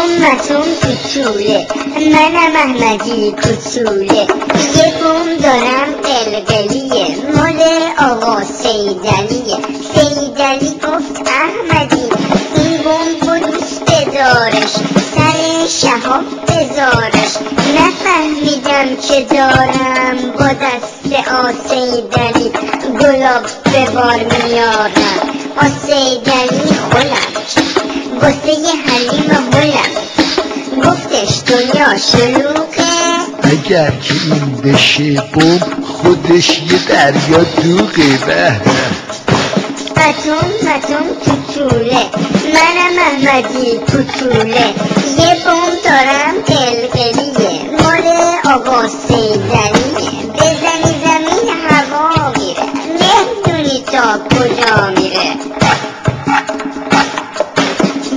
متون تو طوله، منم احمدی کوچوله. یه بوم دارم قلقلیه، مال آقا سیدلیه. سیدلی گفت احمدی این بوم رو دوست دارش، سر شهاب بذارش. نفهمیدم که دارم با دست آسیدلی گلاب به بار میارم. آسیدلی خولم گفته حلیم هلم، گفتش دنیا شلوغه اگر که این بشه بوم خودش یه دریا دوغه. به متون تو طوله، منم احمدی کوچوله. یه بوم دارم قلقلیه، مال آقا سیدلیه. بزنی زمین هوا میره، نمیدونی تا کجا میره.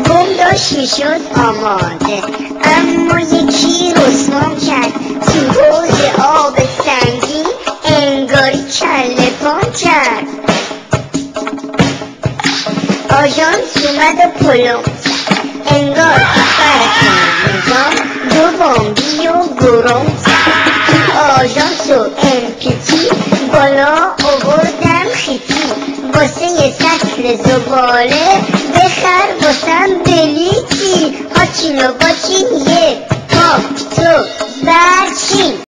بوم داشت میشد آماده، اما یکی رسوام کرد تو حوض آب سنگین، انگاری کله پام کرد. آژانس اومد و پلم زد، انگار تو فرق نظام دو بمبی و گروم زد. تو آژانس و امپیتی بالا آوردم خیتی، واسه سطل زباله بخر واسم بلیتی. هاچین و باچین یه پا تو برچین.